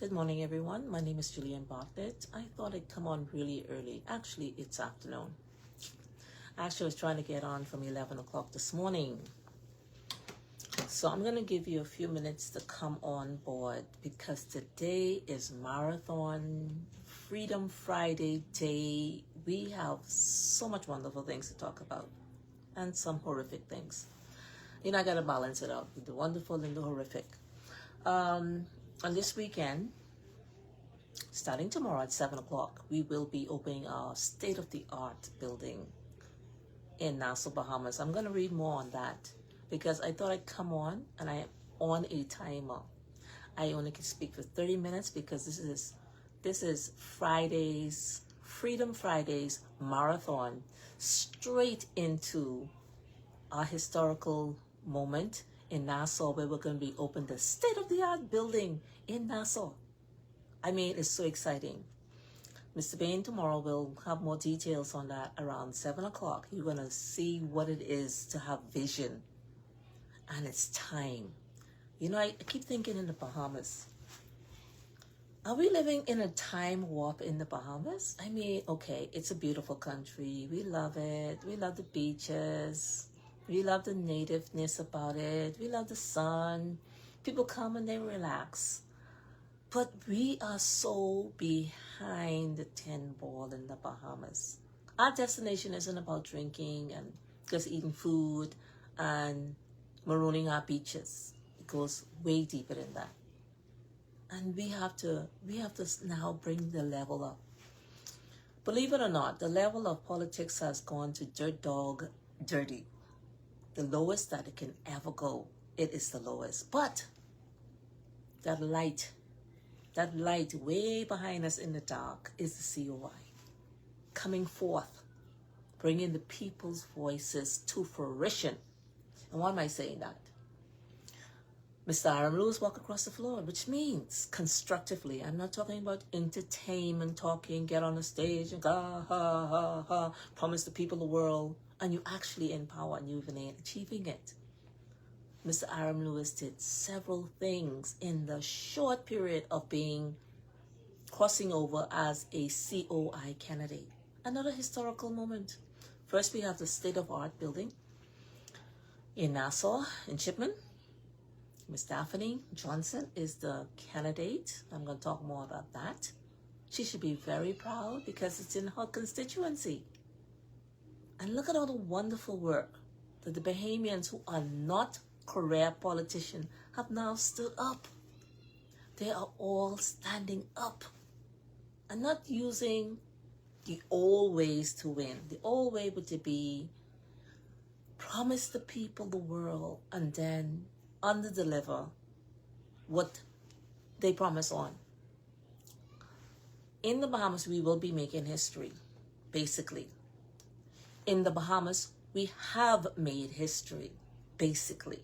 Good morning, everyone. My name is Julian Bartlett. I thought I'd come on really early. Actually, it's afternoon. Actually, I was trying to get on from 11 o'clock this morning. So I'm going to give you a few minutes to come on board because today is Marathon Freedom Friday Day. We have so much wonderful things to talk about and some horrific things. You know, I got to balance it out with the wonderful and the horrific. On this weekend, starting tomorrow at 7 o'clock, we will be opening our state-of-the-art building in Nassau, Bahamas. I'm going to read more on that because I thought I'd come on, and I am on a timer. I only can speak for 30 minutes because this is Friday's, Freedom Fridays marathon, straight into our historical moment in Nassau, where we're going to be opening the state-of-the-art building in Nassau. I mean, it's so exciting. Mr. Bain tomorrow will have more details on that around 7 o'clock. You're going to see what it is to have vision. And it's time. You know, I keep thinking in the Bahamas. Are we living in a time warp in the Bahamas? I mean, okay, it's a beautiful country. We love it. We love the beaches. We love the nativeness about it. We love the sun. People come and they relax. But we are so behind the 10 ball in the Bahamas. Our destination isn't about drinking and just eating food and marooning our beaches. It goes way deeper than that. And we have to now bring the level up. Believe it or not, the level of politics has gone to dirt dog dirty. The lowest that it can ever go. It is the lowest. But that light way behind us in the dark is the COI. Coming forth, bringing the people's voices to fruition. And why am I saying that? Mr. Aaron Lewis walk across the floor, which means constructively. I'm not talking about entertainment, talking, get on the stage and ha, ha, ha, ha, promise the people the world. And you actually empower and you've been achieving it. Mr. Aaron Lewis did several things in the short period of crossing over as a COI candidate. Another historical moment. First, we have the state-of-art building in Nassau, in Chipman. Ms. Daphne Johnson is the candidate. I'm going to talk more about that. She should be very proud because it's in her constituency. And look at all the wonderful work that the Bahamians who are not career politicians have now stood up. They are all standing up and not using the old ways to win. The old way would be promise the people the world and then under-deliver what they promise on. In the Bahamas, we will be making history, basically. In the Bahamas, we have made history, basically.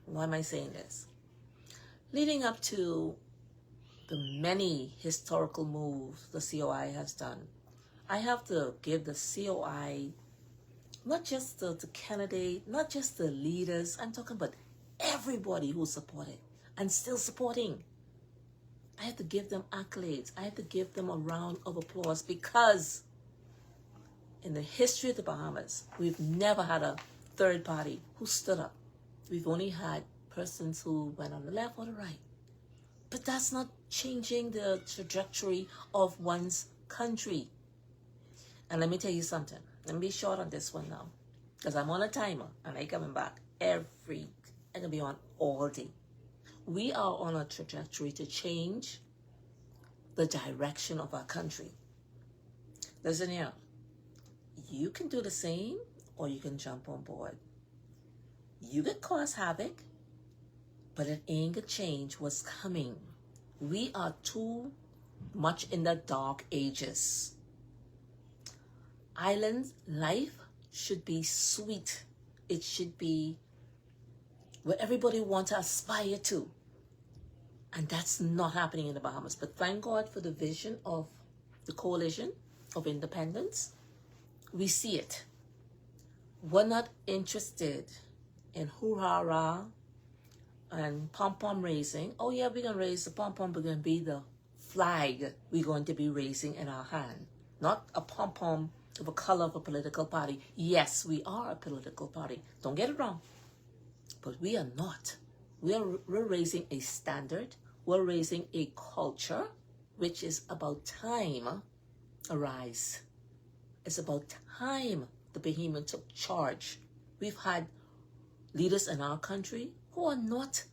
Why am I saying this? Leading up to the many historical moves the COI has done, I have to give the COI, not just the candidate, not just the leaders, I'm talking about everybody who supported and still supporting. I have to give them accolades. I have to give them a round of applause because in the history of the Bahamas, we've never had a third party who stood up. We've only had persons who went on the left or the right. But that's not changing the trajectory of one's country. And let me tell you something. Let me be short on this one now. Because I'm on a timer and I'm coming back I'm going to be on all day. We are on a trajectory to change the direction of our country. Listen here. You can do the same or you can jump on board. You could cause havoc, but it ain't gonna change what's coming. We are too much in the dark ages. Island life should be sweet. It should be where everybody wants to aspire to. And that's not happening in the Bahamas. But thank God for the vision of the coalition of independence. We see it. We're not interested in hoo-ha-rah and pom-pom raising. Oh yeah, we're going to raise the pom-pom. We're going to be the flag we're going to be raising in our hand, not a pom-pom of the color of a political party. Yes, we are a political party. Don't get it wrong. But we are not. We're raising a standard. We're raising a culture, which is about time arise. It's about time the Bahamian took charge. We've had leaders in our country who are not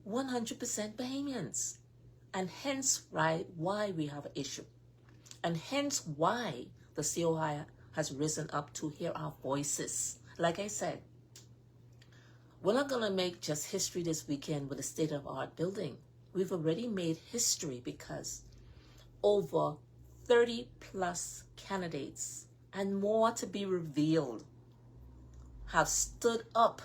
100% Bahamians. And hence why we have an issue. And hence why the COI has risen up to hear our voices. Like I said, we're not going to make just history this weekend with the state-of-art building. We've already made history because over 30 plus candidates and more to be revealed have stood up,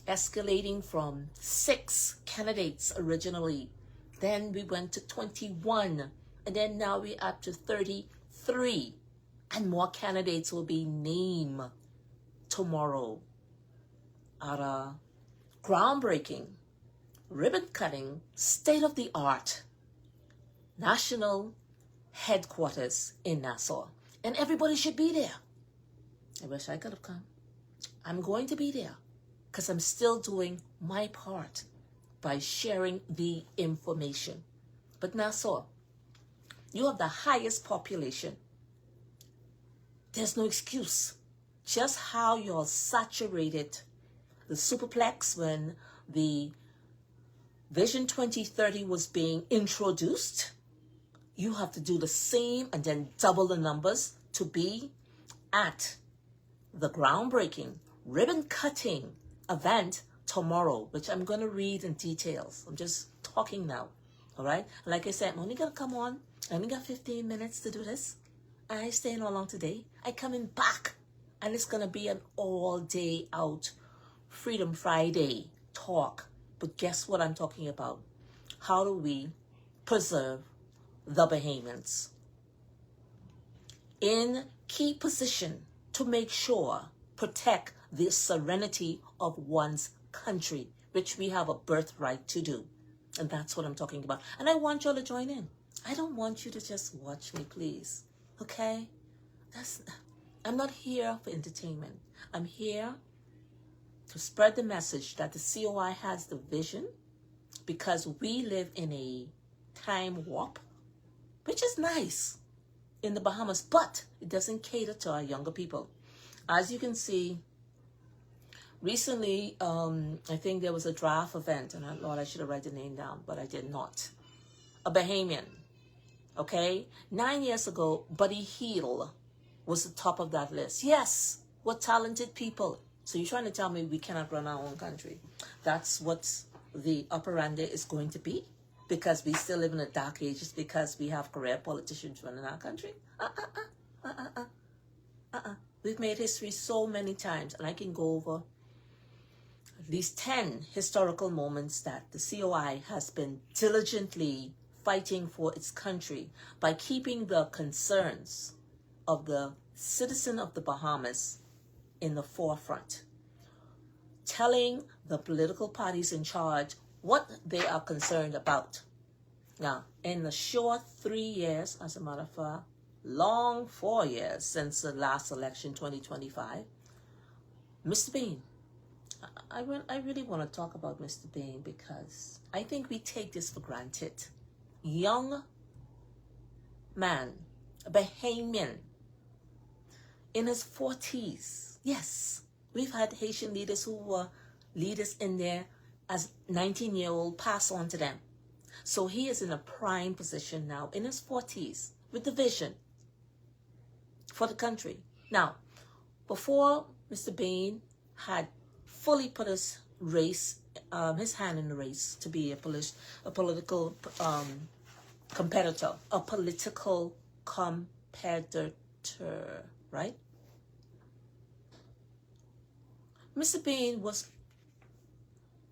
escalating from 6 candidates originally. Then we went to 21, and then now we're up to 33, and more candidates will be named tomorrow at a groundbreaking, ribbon-cutting, state-of-the-art National Headquarters in Nassau. And everybody should be there. I wish I could have come. I'm going to be there because I'm still doing my part by sharing the information. But Nassau, you have the highest population. There's no excuse. Just how you're saturated the superplex when the Vision 2030 was being introduced, you have to do the same and then double the numbers to be at the groundbreaking, ribbon-cutting event tomorrow, which I'm going to read in details. I'm just talking now, all right? Like I said, I'm only going to come on. I only got 15 minutes to do this. I ain't staying all long today. I coming back, and it's going to be an all-day out Freedom Friday talk. But guess what I'm talking about? How do we preserve the Bahamians in key position to make sure, protect the serenity of one's country, which we have a birthright to do. And that's what I'm talking about. And I want y'all to join in. I don't want you to just watch me, please. Okay? I'm not here for entertainment. I'm here to spread the message that the COI has the vision, because we live in a time warp, which is nice in the Bahamas, but it doesn't cater to our younger people. As you can see, recently, I think there was a draft event, and Lord, I should have written the name down, but I did not. A Bahamian, okay? 9 years ago, Buddy Heel was the top of that list. Yes, we're talented people. So you're trying to tell me we cannot run our own country? That's what the operandi is going to be? Because we still live in the dark ages, because we have career politicians running our country? We've made history so many times, and I can go over at least 10 historical moments that the COI has been diligently fighting for its country by keeping the concerns of the citizen of the Bahamas in the forefront, telling the political parties in charge what they are concerned about. Now, in the short 3 years, as a matter of fact, long 4 years since the last election, 2025, Mr. Bean, I really want to talk about Mr. Bean because I think we take this for granted. Young man, a Bahamian, in his 40s. Yes, we've had Haitian leaders who were leaders in there as 19-year-old, pass on to them. So he is in a prime position now in his 40s with the vision for the country. Now, before Mr. Bain had fully put his hand in the race to be a political competitor, right? Mr. Bain was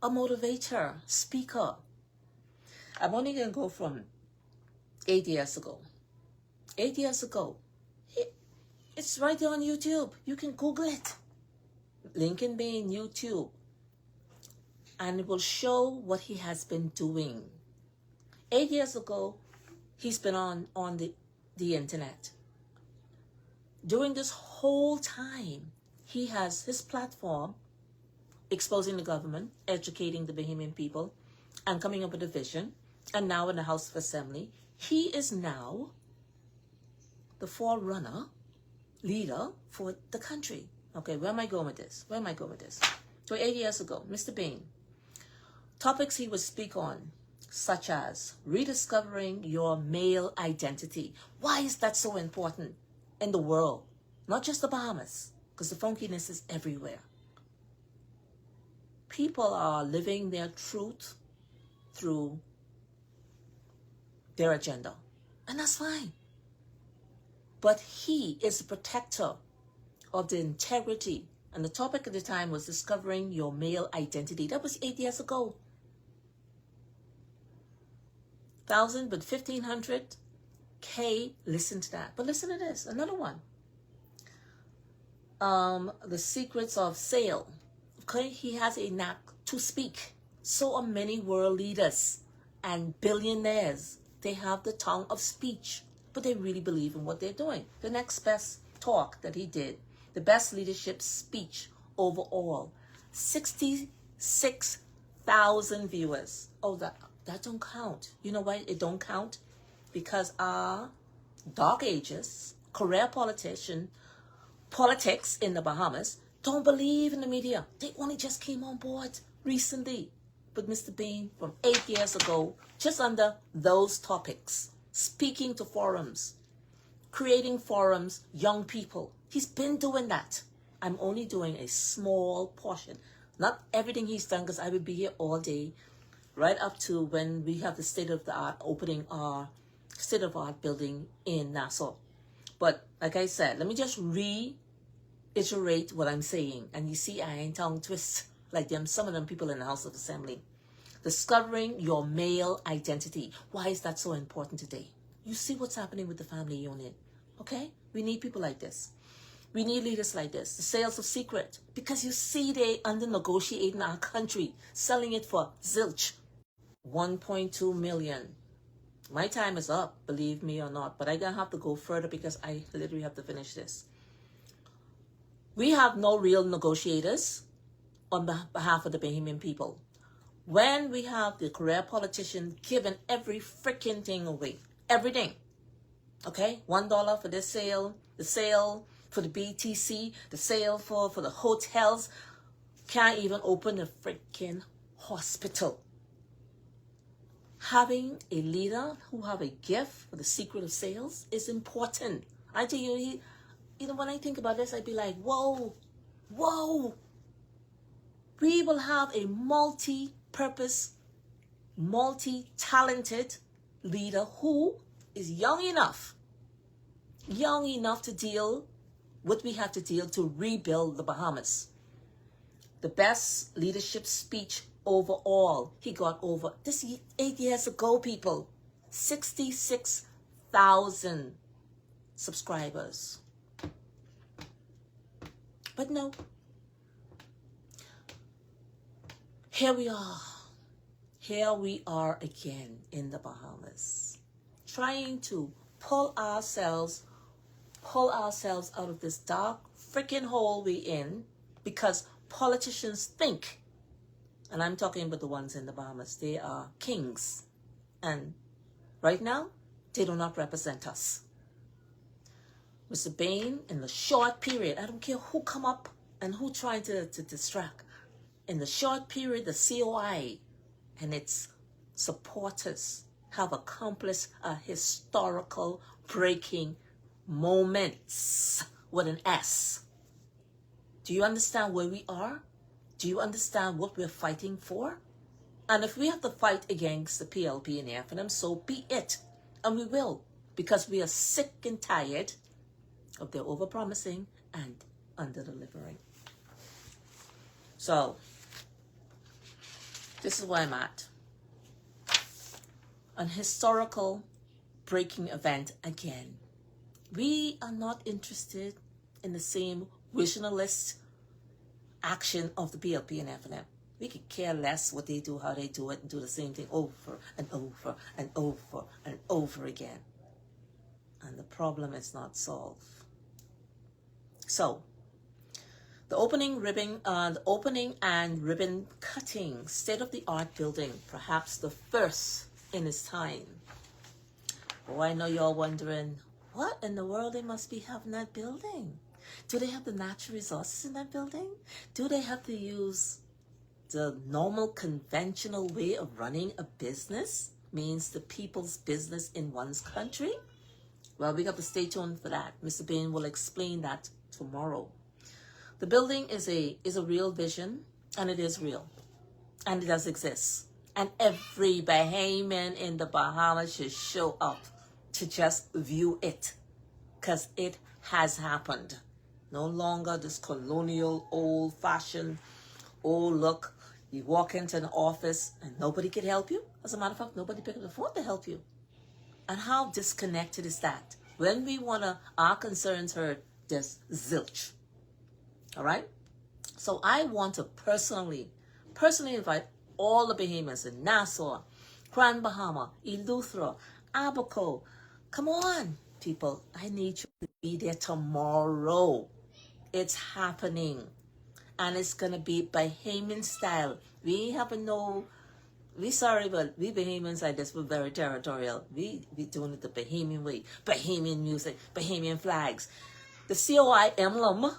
a motivator, speaker. I'm only going to go from 8 years ago. 8 years ago. It's right there on YouTube. You can Google it. Lincoln Bain YouTube. And it will show what he has been doing. 8 years ago, he's been on the internet. During this whole time, he has his platform exposing the government, educating the Bahamian people, and coming up with a vision. And now in the House of Assembly, he is now the forerunner, leader for the country. Okay, where am I going with this? So 8 years ago, Mr. Bain, topics he would speak on, such as rediscovering your male identity. Why is that so important in the world? Not just the Bahamas, because the funkiness is everywhere. People are living their truth through their agenda, and that's fine. But he is a protector of the integrity, and the topic at the time was discovering your male identity. That was 8 years ago. 1,000, but 1,500K listen to that. But listen to this, another one. The secrets of sale. Okay, he has a knack to speak. So are many world leaders and billionaires. They have the tongue of speech, but they really believe in what they're doing. The next best talk that he did, the best leadership speech overall, 66,000 viewers. Oh, that don't count. You know why it don't count? Because our dark ages, career politics in the Bahamas don't believe in the media. They only just came on board recently. But Mr. Bain, from 8 years ago, just under those topics, speaking to forums, creating forums, young people. He's been doing that. I'm only doing a small portion. Not everything he's done, because I would be here all day, right up to when we have the state-of-the-art opening our state-of-the-art building in Nassau. But like I said, let me just reiterate what I'm saying. And you see, I ain't tongue twist like some of them people in the House of Assembly. Discovering your male identity. Why is that so important today? You see what's happening with the family unit. Okay? We need people like this. We need leaders like this. The sales of secret. Because you see they under negotiating our country. Selling it for zilch. 1.2 million. My time is up, believe me or not. But I'm going to have to go further because I literally have to finish this. We have no real negotiators on behalf of the Bahamian people. When we have the career politician giving every freaking thing away. Everything. Okay? $1 for this sale. The sale for the BTC. The sale for the hotels. Can't even open the freaking hospital. Having a leader who have a gift for the secret of sales is important. I tell you, when I think about this, I'd be like, whoa. We will have a multi-purpose, multi-talented leader who is young enough to deal what we have to deal to rebuild the Bahamas. The best leadership speech overall, he got over, this 8 years ago, people, 66,000 subscribers. But no. Here we are again in the Bahamas, trying to pull ourselves out of this dark freaking hole we in, because politicians think, and I'm talking about the ones in the Bahamas, they are kings, and right now they do not represent us. Mr. Bain, in the short period, I don't care who come up and who trying to distract. In the short period, the COI and its supporters have accomplished a historical breaking moments with an S. Do you understand where we are? Do you understand what we're fighting for? And if we have to fight against the PLP and the FNM, so be it. And we will, because we are sick and tired of their overpromising and under-delivering. So, this is where I'm at. An historical breaking event again. We are not interested in the same visionalist action of the PLP and FNM. We could care less what they do, how they do it, and do the same thing over and over and over and over again. And the problem is not solved. So, the opening and ribbon cutting, state-of-the-art building, perhaps the first in its time. Oh, I know you're wondering, what in the world they must be having that building? Do they have the natural resources in that building? Do they have to use the normal conventional way of running a business? Means the people's business in one's country? Well, we got to stay tuned for that. Mr. Bain will explain that tomorrow. The building is a real vision, and it is real, and it does exist. And every Bahamian in the Bahamas should show up to just view it, because it has happened. No longer this colonial, old-fashioned, old look. You walk into an office and nobody can help you. As a matter of fact, nobody can afford to help you. And how disconnected is that? When we want our concerns heard, there's zilch. All right? So I want to personally invite all the Bahamians in Nassau, Grand Bahama, Eleuthera, Abaco. Come on, people. I need you to be there tomorrow. It's happening. And it's going to be Bahamian style. We sorry, but we Bahamians are just very territorial. We doing it the Bahamian way. Bahamian music, Bahamian flags. The COI emblem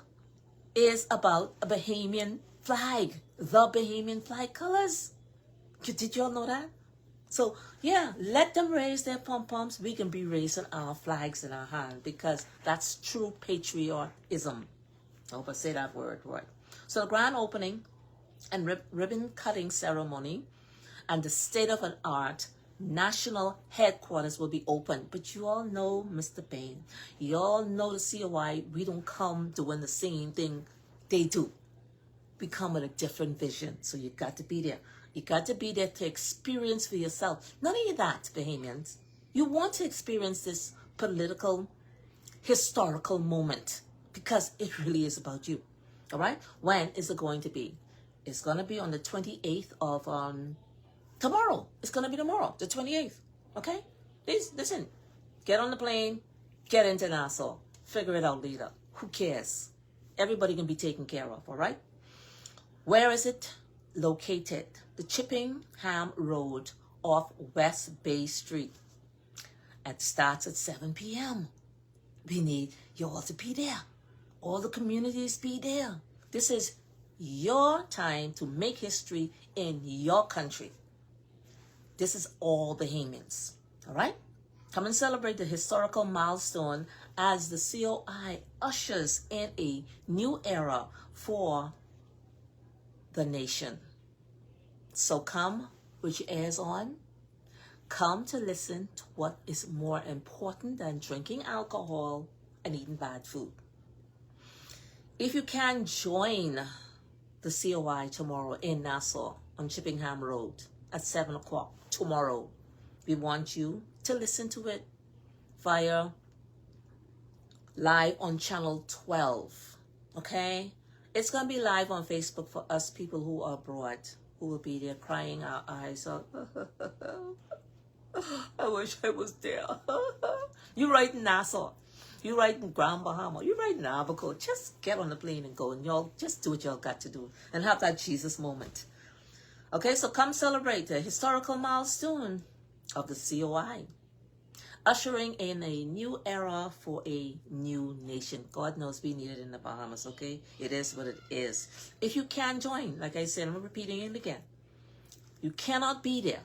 is about a Bahamian flag. The Bahamian flag colors. Did y'all know that? So, yeah, let them raise their pom-poms. We can be raising our flags in our hand, because that's true patriotism. I hope I say that word right. So the grand opening and ribbon cutting ceremony and the state-of-the-art national headquarters will be open. But you all know Mr. Bain. You all know the COI. We don't come doing the same thing they do. We come with a different vision. So you got to be there. You got to be there to experience for yourself. Not only that, Bahamians. You want to experience this political, historical moment, because it really is about you. All right? When is it going to be? It's going to be on the 28th of tomorrow. It's going to be tomorrow, the 28th. Okay? Please, listen. Get on the plane. Get into Nassau. Figure it out later. Who cares? Everybody can be taken care of. All right? Where is it located? The Chippenham Road off West Bay Street. It starts at 7 p.m. We need you all to be there. All the communities be there. This is your time to make history in your country. This is all Bahamians. All right? Come and celebrate the historical milestone as the COI ushers in a new era for the nation. So come with your ears on. Come to listen to what is more important than drinking alcohol and eating bad food. If you can join the COI tomorrow in Nassau on Chippenham Road at 7 o'clock tomorrow, we want you to listen to it via live on channel 12. Okay? It's going to be live on Facebook for us people who are abroad, who will be there crying our eyes out. I wish I was there. You right in Nassau. You right in Grand Bahama. You right in Abaco. Just get on the plane and go, and y'all just do what y'all got to do and have that Jesus moment. Okay, so come celebrate the historical milestone of the COI, ushering in a new era for a new nation. God knows we need it in the Bahamas, okay? It is what it is. If you can join, like I said, I'm repeating it again. You cannot be there.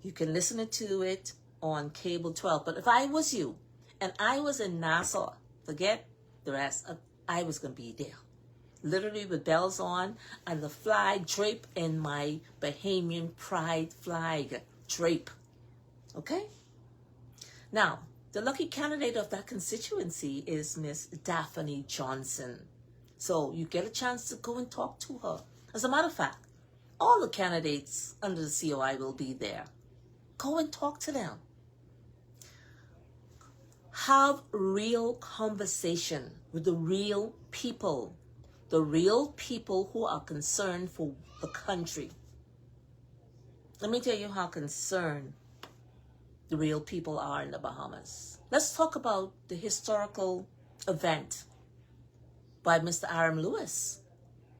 You can listen to it on cable 12. But if I was you and I was in Nassau, forget the rest. I was going to be there. Literally with bells on and the flag drape in my Bahamian pride flag drape. Okay? Now, the lucky candidate of that constituency is Miss Daphne Johnson. So you get a chance to go and talk to her. As a matter of fact, all the candidates under the COI will be there. Go and talk to them. Have real conversation with the real people, the real people who are concerned for the country. Let me tell you how concerned the real people are in the Bahamas. Let's talk about the historical event by Mr. Aaron Lewis,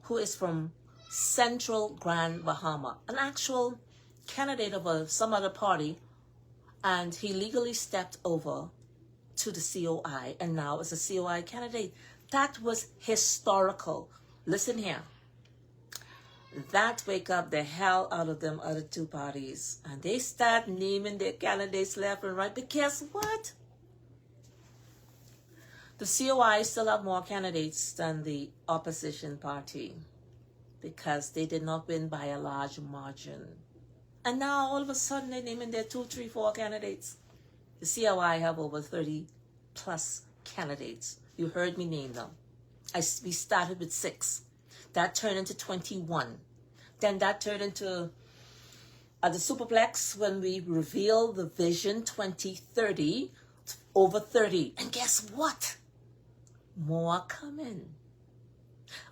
who is from Central Grand Bahama, an actual candidate of some other party, and he legally stepped over to the COI and now is a COI candidate. That was historical. Listen here. That wake up the hell out of them other two parties, and they start naming their candidates left and right. But guess what? The COI still have more candidates than the opposition party because they did not win by a large margin. And now all of a sudden they're naming their 2, 3, 4 candidates. The COI have over 30 plus candidates. You heard me name them. We started with 6. That turned into 21. Then that turned into at the Superplex when we revealed the Vision 2030, over 30. And guess what? More coming.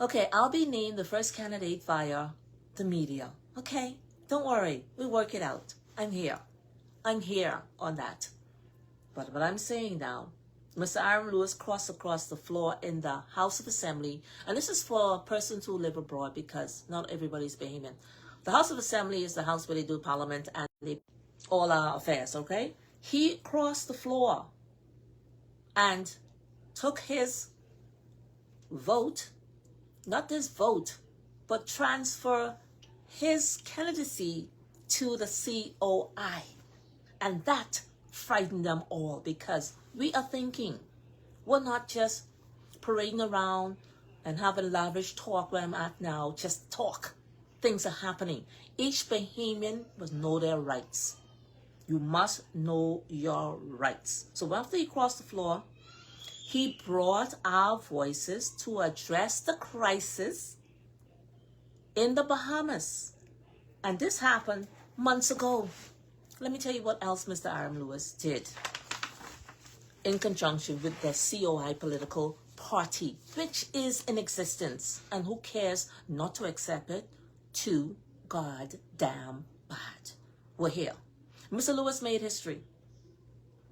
Okay, I'll be named the first candidate via the media. Okay, don't worry. We'll work it out. I'm here. I'm here on that. But what I'm saying now, Mr. Aaron Lewis crossed across the floor in the House of Assembly, and this is for persons who live abroad because not everybody's Bahamian. The House of Assembly is the house where they do parliament and all our affairs, okay? He crossed the floor and took his vote, not this vote, but transfer his candidacy to the COI. And that frightened them all because we are thinking we're not just parading around and having lavish talk where I'm at now, just talk. Things are happening. Each Bahamian must know their rights. You must know your rights. So after he crossed the floor, he brought our voices to address the crisis in the Bahamas. And this happened months ago. Let me tell you what else Mr. Aaron Lewis did in conjunction with the COI political party, which is in existence. And who cares not to accept it? Too goddamn bad. We're here. Mr. Lewis made history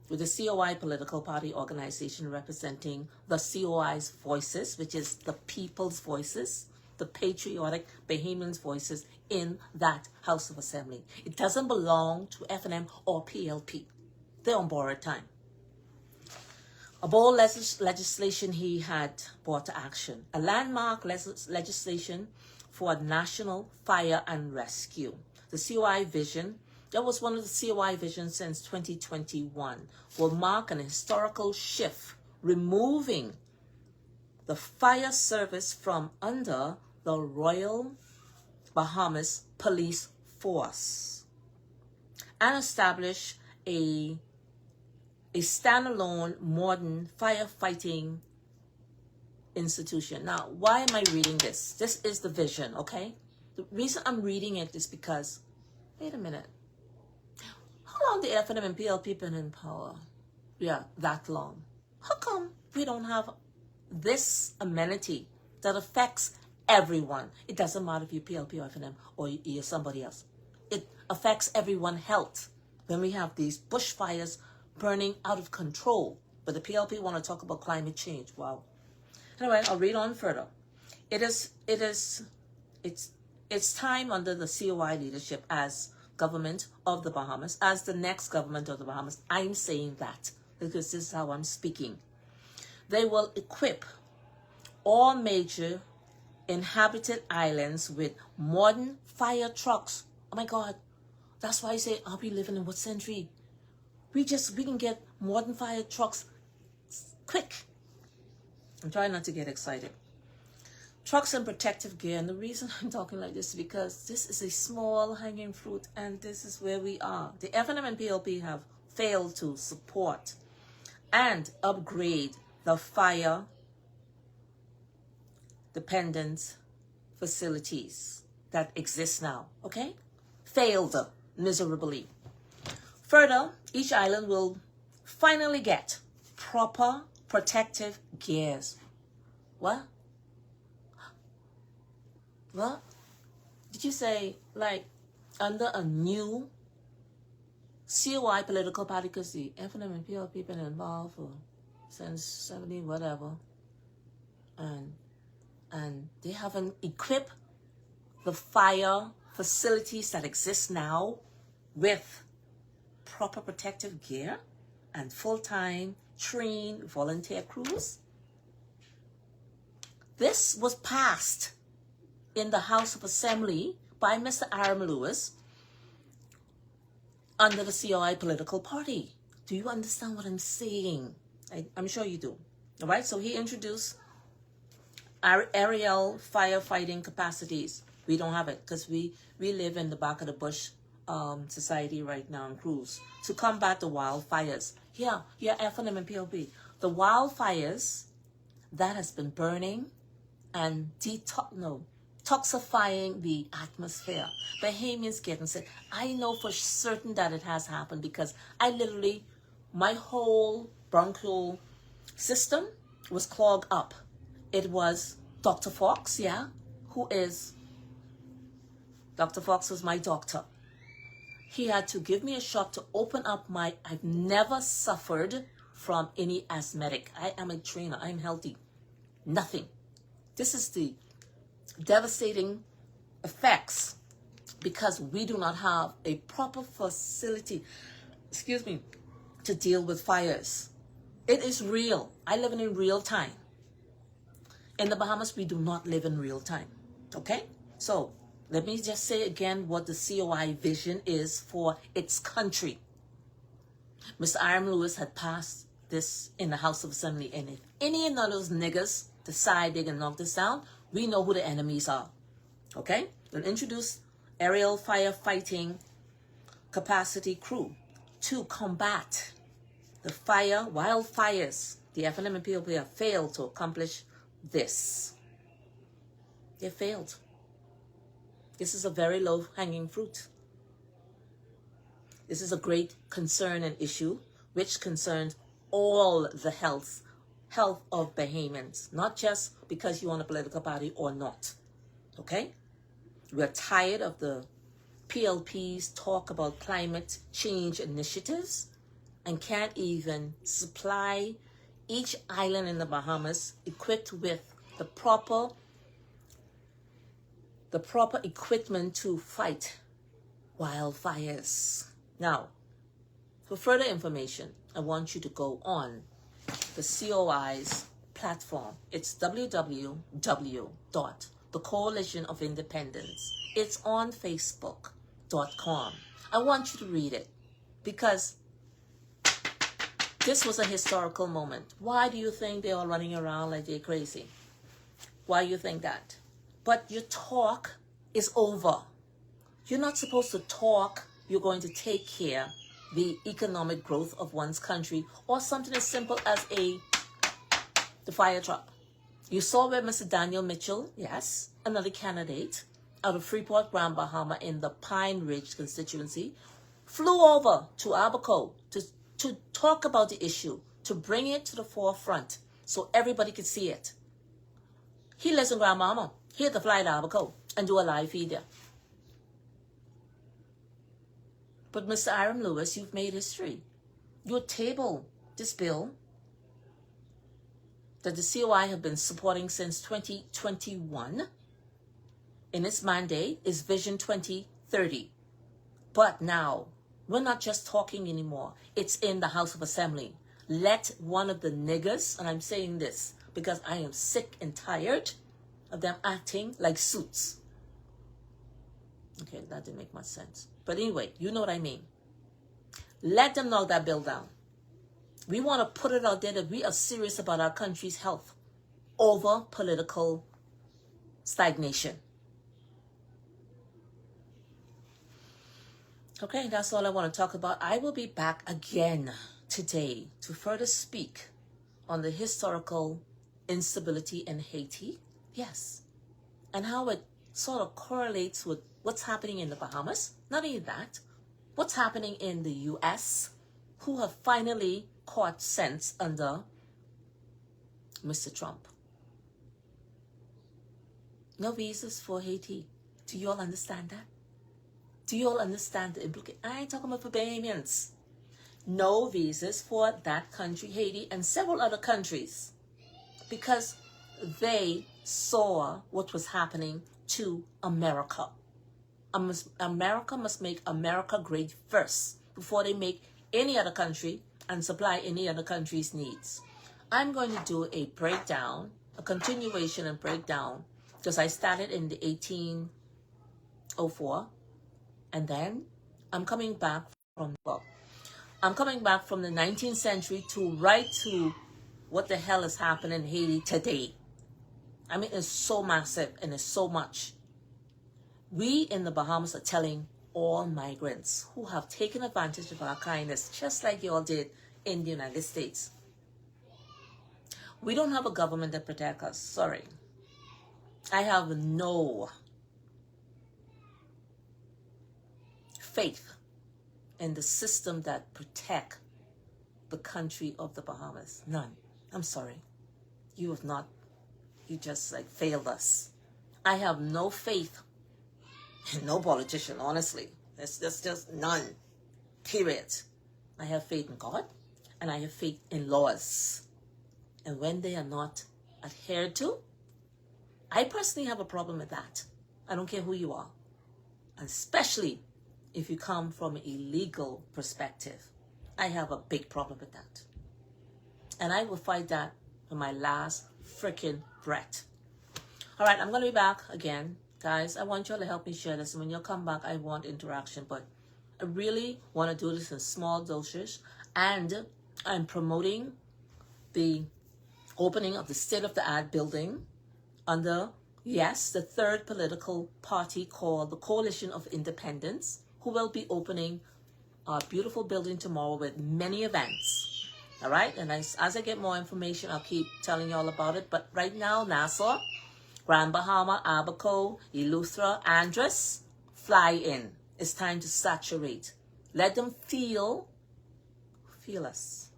with the COI political party organization representing the COI's voices, which is the people's voices, the patriotic Bahamians' voices in that House of Assembly. It doesn't belong to FNM or PLP. They're on borrowed time. A bold legislation he had brought to action. A landmark legislation for a national fire and rescue. The COI vision, that was one of the COI visions since 2021, will mark an historical shift, removing the fire service from under the Royal Bahamas Police Force and establish a standalone modern firefighting institution. Now, why am I reading this? This is the vision, okay? The reason I'm reading it is because, wait a minute. How long the FNM and PLP been in power? Yeah, that long. How come we don't have this amenity that affects everyone? It doesn't matter if you're PLP or FNM or you're somebody else. It affects everyone's health when we have these bushfires burning out of control. But the PLP want to talk about climate change. Wow. Anyway, I'll read on further. It's time under the COI leadership as government of the Bahamas, as the next government of the Bahamas. I'm saying that because this is how I'm speaking. They will equip all major inhabited islands with modern fire trucks. Oh my God. That's why I say, are we living in what century? We can get modern fire trucks quick. I'm trying not to get excited. Trucks and protective gear. And the reason I'm talking like this is because this is a small hanging fruit and this is where we are. The FNM and PLP have failed to support and upgrade the fire dependent facilities that exist now. Okay? Failed miserably. Further, each island will finally get proper protective gears. What? What? Did you say, like, under a new COI political party? Because the FNM and PLP been involved for since 70 whatever. And they haven't equipped the fire facilities that exist now with proper protective gear and full-time trained volunteer crews. This was passed in the House of Assembly by Mr. Aram Lewis under the COI political party. Do you understand what I'm saying? I'm sure you do. All right, so he introduced our aerial firefighting capacities. We don't have it because we live in the back of the bush society right now in Cruz to combat the wildfires. Yeah, FNM and PLP. The wildfires that has been burning and toxifying the atmosphere. Bahamians getting sick. I know for certain that it has happened because my whole bronchial system was clogged up. It was Dr. Fox, Dr. Fox was my doctor. He had to give me a shot to open up I've never suffered from any asthmatic. I am a trainer. I'm healthy. Nothing. This is the devastating effects because we do not have a proper facility, to deal with fires. It is real. I live in real time. In the Bahamas, we do not live in real time. Okay? So, let me just say again what the COI vision is for its country. Mr. Aram Lewis had passed this in the House of Assembly, and if any of those niggas decide they can knock this down, we know who the enemies are. Okay? We'll introduce aerial firefighting capacity crew to combat the wildfires. The FNM and PLP have failed to accomplish this. They failed. This is a very low-hanging fruit. This is a great concern and issue which concerns all the health of Bahamians, not just because you're on a political party or not. Okay? We're tired of the PLP's talk about climate change initiatives and can't even supply each island in the Bahamas equipped with the proper equipment to fight wildfires. Now, for further information, I want you to go on the COI's platform. It's www.thecoalitionofindependence. It's on facebook.com. I want you to read it because this was a historical moment. Why do you think they're all running around like they're crazy? Why do you think that? But your talk is over. You're not supposed to talk. You're going to take care of the economic growth of one's country or something as simple as the fire truck. You saw where Mr. Daniel Mitchell, yes, another candidate out of Freeport, Grand Bahama in the Pine Ridge constituency, flew over to Abaco to talk about the issue, to bring it to the forefront so everybody could see it. He lives in Grand Bahama. He had to fly to Abaco and do a live feed there. But Mr. Aram Lewis, you've made history. You tabled this bill that the COI have been supporting since 2021. In its mandate is Vision 2030. But now, we're not just talking anymore. It's in the House of Assembly. Let one of the niggers, and I'm saying this because I am sick and tired of them acting like suits. Okay, that didn't make much sense. But anyway, you know what I mean. Let them knock that bill down. We want to put it out there that we are serious about our country's health over political stagnation. Okay, that's all I want to talk about. I will be back again today to further speak on the historical instability in Haiti. Yes. And how it sort of correlates with what's happening in the Bahamas. Not only that, what's happening in the U.S., who have finally caught sense under Mr. Trump. No visas for Haiti. Do you all understand that? Do you all understand the implication? I ain't talking about for Bahamians. No visas for that country, Haiti, and several other countries, because they saw what was happening to America. America must make America great first before they make any other country and supply any other country's needs. I'm going to do a breakdown, a continuation and breakdown, because I started in the 1804, and then I'm coming back from the 19th century to what the hell is happening in Haiti today. I mean, it's so massive and it's so much. We in the Bahamas are telling all migrants who have taken advantage of our kindness, just like you all did in the United States. We don't have a government that protects us. Sorry. I have no faith in the system that protect the country of the Bahamas. None. I'm sorry. You just like failed us. I have no faith in no politician, honestly. That's just none. Period. I have faith in God and I have faith in laws. And when they are not adhered to, I personally have a problem with that. I don't care who you are. Especially if you come from a legal perspective. I have a big problem with that. And I will fight that for my last freaking breath. All right, I'm going to be back again. Guys, I want you all to help me share this. And when you come back, I want interaction. But I really want to do this in small doses. And I'm promoting the opening of the state-of-the-art building under, yes, the third political party called the Coalition of Independence, who will be opening a beautiful building tomorrow with many events. All right, and as I get more information, I'll keep telling you all about it. But right now, Nassau, Grand Bahama, Abaco, Eleuthera, Andros, fly in. It's time to saturate. Let them feel us.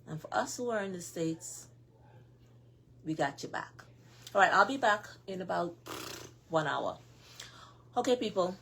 And for us who are in the States, we got your back. All right, I'll be back in about 1 hour. Okay, people,